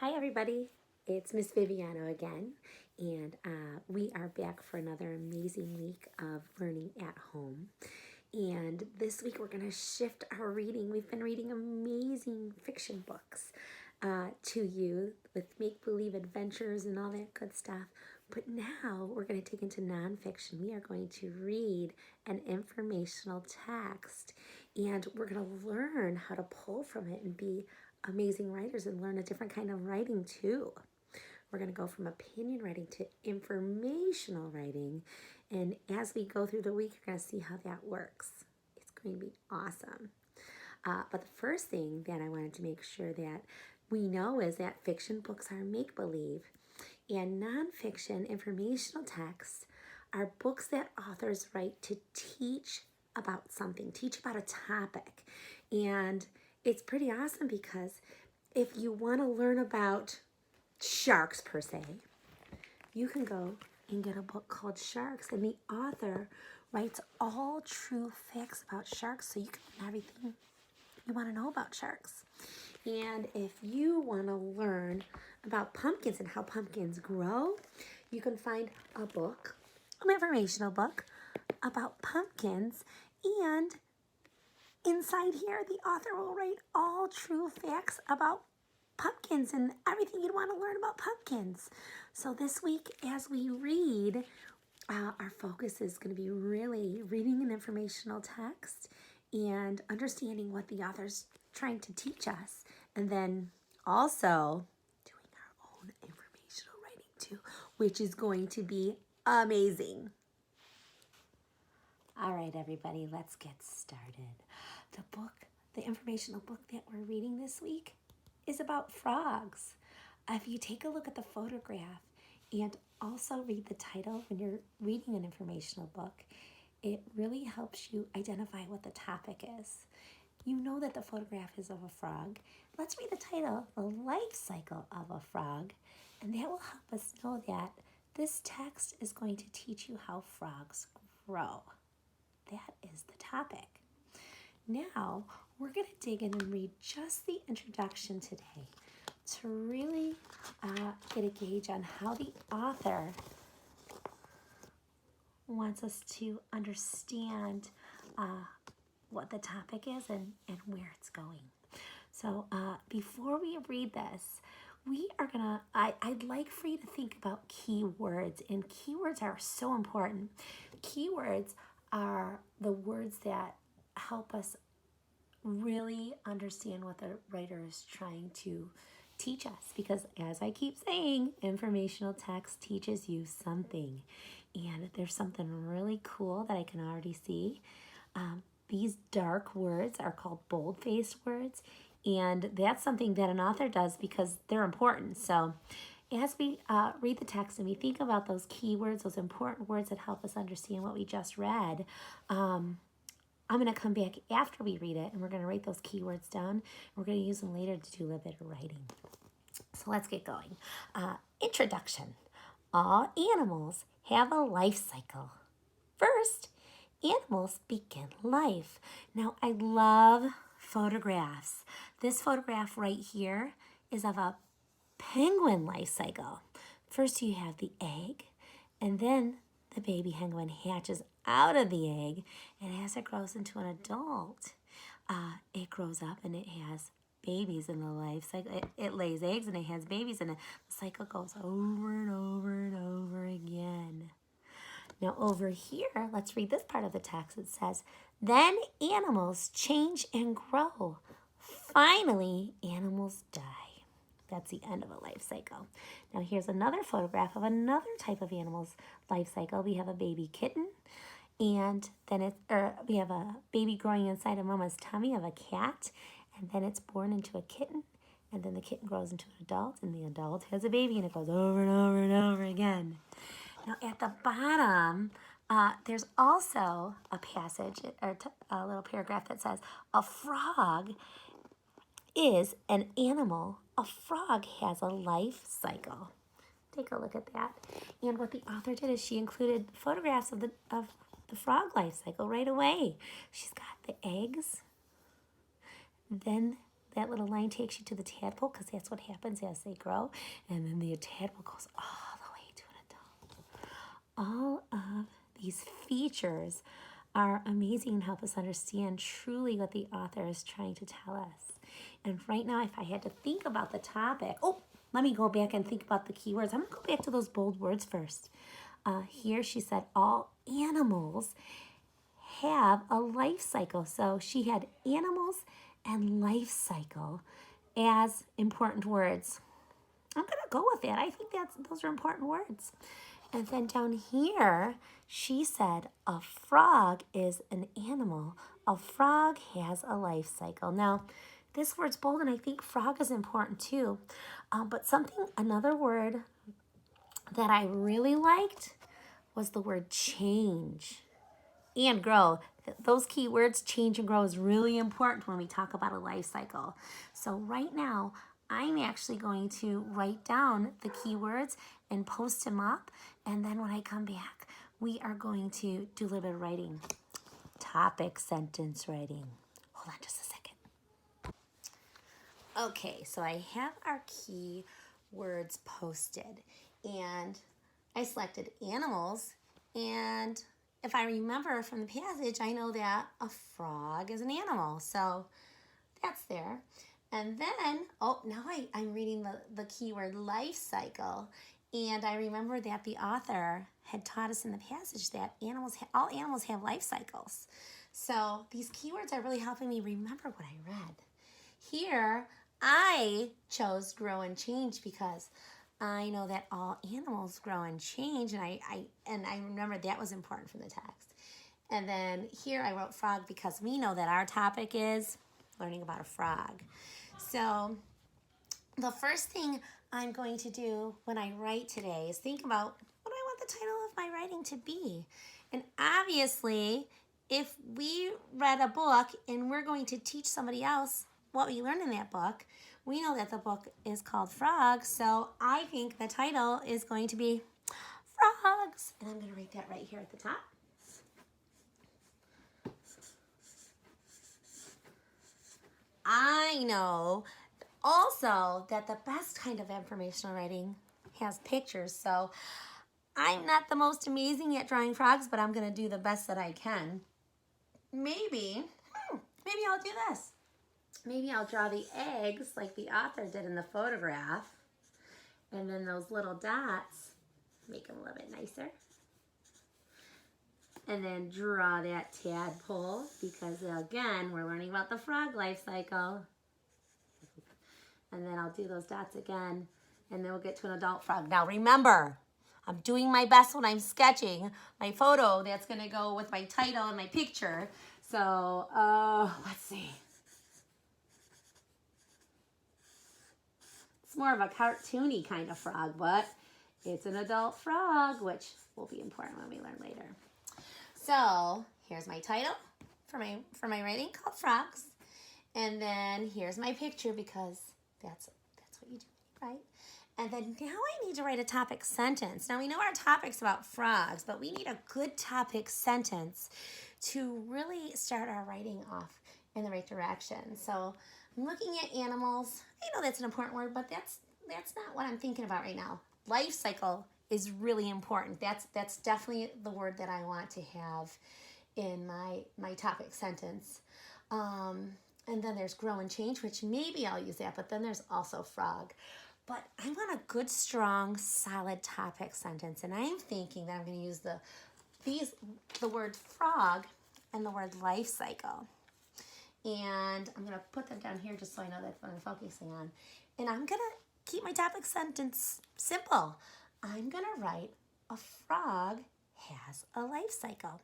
Hi, everybody. It's Miss Viviano again, and we are back for another amazing week of learning at home. And this week we're going to shift our reading. We've been reading amazing fiction books to you with make believe adventures and all that good stuff. But now we're going to take into nonfiction. We are going to read an informational text, and we're going to learn how to pull from it and be amazing writers and learn a different kind of writing too. We're going to go from opinion writing to informational writing. And as we go through the week, you're going to see how that works. It's going to be awesome. But the first thing that I wanted to make sure that we know is that fiction books are make-believe. And nonfiction informational texts are books that authors write to teach about something, teach about a topic. And it's pretty awesome because if you want to learn about sharks per se, you can go and get a book called Sharks, and the author writes all true facts about sharks so you can learn everything you want to know about sharks. And if you want to learn about pumpkins and how pumpkins grow, you can find a book, an informational book about pumpkins, and inside here, the author will write all true facts about pumpkins and everything you'd want to learn about pumpkins. So this week, as we read, our focus is going to be really reading an informational text and understanding what the author's trying to teach us. And then also doing our own informational writing too, which is going to be amazing. All right, everybody, let's get started. The informational book that we're reading this week is about frogs. If you take a look at the photograph and also read the title when you're reading an informational book, it really helps you identify what the topic is. You know that the photograph is of a frog. Let's read the title, The Life Cycle of a Frog, and that will help us know that this text is going to teach you how frogs grow. That is the topic. Now, we're going to dig in and read just the introduction today to really get a gauge on how the author wants us to understand what the topic is and where it's going. So before we read this, I'd like for you to think about keywords, and keywords are so important. Keywords are the words that help us really understand what the writer is trying to teach us, because as I keep saying, informational text teaches you something, and there's something really cool that I can already see. These dark words are called bold-faced words, and that's something that an author does because they're important. So as we read the text and we think about those keywords, those important words that help us understand what we just read, I'm going to come back after we read it, and we're going to write those keywords down. We're going to use them later to do a little bit of writing. So let's get going. Introduction. All animals have a life cycle. First, animals begin life. Now, I love photographs. This photograph right here is of a penguin life cycle. First, you have the egg, and then the baby penguin hatches out of the egg, and as it grows into an adult, it grows up and it has babies in the life cycle. It lays eggs and it has babies, and the cycle goes over and over and over again. Now over here, let's read this part of the text. It says, then animals change and grow. Finally, animals die. That's the end of a life cycle. Now here's another photograph of another type of animal's life cycle. We have a baby kitten, and then we have a baby growing inside of mama's tummy of a cat, and then it's born into a kitten, and then the kitten grows into an adult, and the adult has a baby, and it goes over and over and over again. Now at the bottom, there's also a passage, or a little paragraph that says, a frog is an animal. A frog has a life cycle. Take a look at that. And what the author did is she included photographs of the frog life cycle right away. She's got the eggs, then that little line takes you to the tadpole because that's what happens as they grow. And then the tadpole goes all the way to an adult. All of these features are amazing and help us understand truly what the author is trying to tell us. And right now, if I had to think about the topic, let me go back and think about the keywords. I'm going to go back to those bold words first. Here she said all animals have a life cycle. So she had animals and life cycle as important words. I'm going to go with that. I think those are important words. And then down here, she said a frog is an animal. A frog has a life cycle. Now, this word's bold, and I think frog is important too. But another word that I really liked was the word change and grow. Those key words, change and grow, is really important when we talk about a life cycle. So right now, I'm actually going to write down the keywords and post them up. And then when I come back, we are going to do a little bit of writing. Topic sentence writing. Hold on just a second. Okay, so I have our keywords posted. And I selected animals. And if I remember from the passage, I know that a frog is an animal. So that's there. And then, now I'm reading the keyword life cycle. And I remember that the author had taught us in the passage that all animals have life cycles. So these keywords are really helping me remember what I read. Here, I chose grow and change because I know that all animals grow and change. And I remember that was important from the text. And then here I wrote frog because we know that our topic is learning about a frog. So the first thing I'm going to do when I write today is think about what I want the title of my writing to be. And obviously, if we read a book and we're going to teach somebody else what we learned in that book, we know that the book is called Frog. So I think the title is going to be Frogs. And I'm going to write that right here at the top. I know also that the best kind of informational writing has pictures. So I'm not the most amazing at drawing frogs, but I'm going to do the best that I can. Maybe I'll do this. Maybe I'll draw the eggs like the author did in the photograph. And then those little dots, make them a little bit nicer. And then draw that tadpole because, again, we're learning about the frog life cycle. And then I'll do those dots again, and then we'll get to an adult frog. Now, remember, I'm doing my best when I'm sketching my photo. That's going to go with my title and my picture. So, let's see. It's more of a cartoony kind of frog, but it's an adult frog, which will be important when we learn later. So here's my title for my writing called Frogs. And then here's my picture because that's what you do, right? And then now I need to write a topic sentence. Now we know our topic's about frogs, but we need a good topic sentence to really start our writing off in the right direction. So I'm looking at animals. I know that's an important word, but that's not what I'm thinking about right now. Life cycle is really important. That's definitely the word that I want to have in my topic sentence. And then there's grow and change, which maybe I'll use that, but then there's also frog. But I want a good, strong, solid topic sentence, and I'm thinking that I'm going to use the word frog and the word life cycle. And I'm going to put them down here just so I know that's what I'm focusing on. And I'm going to keep my topic sentence simple. I'm going to write a frog has a life cycle.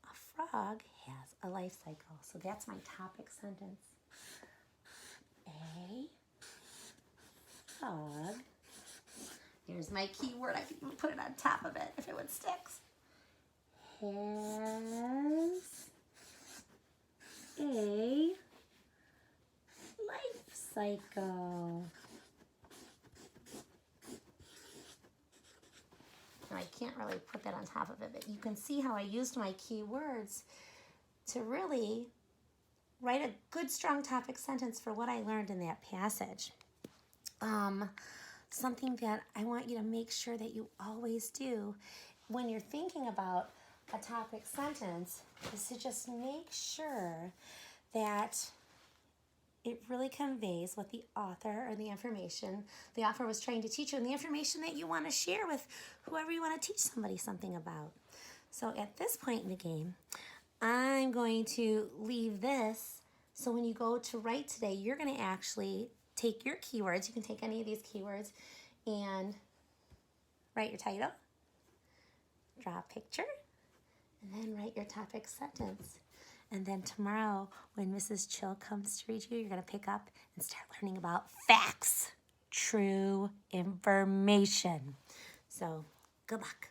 A frog has a life cycle. So that's my topic sentence. A frog. Here's my keyword. I could even put it on top of it if it would stick. Has a life cycle. Now, I can't really put that on top of it, but you can see how I used my keywords to really write a good, strong topic sentence for what I learned in that passage. Something that I want you to make sure that you always do when you're thinking about a topic sentence is to just make sure that it really conveys what the author or the information the author was trying to teach you and the information that you want to share with whoever you want to teach somebody something about. So at this point in the game, I'm going to leave this. So when you go to write today, you're going to actually take your keywords. You can take any of these keywords and write your title, draw a picture, and then write your topic sentence. And then tomorrow, when Mrs. Chill comes to read you, you're going to pick up and start learning about facts, true information. So good luck.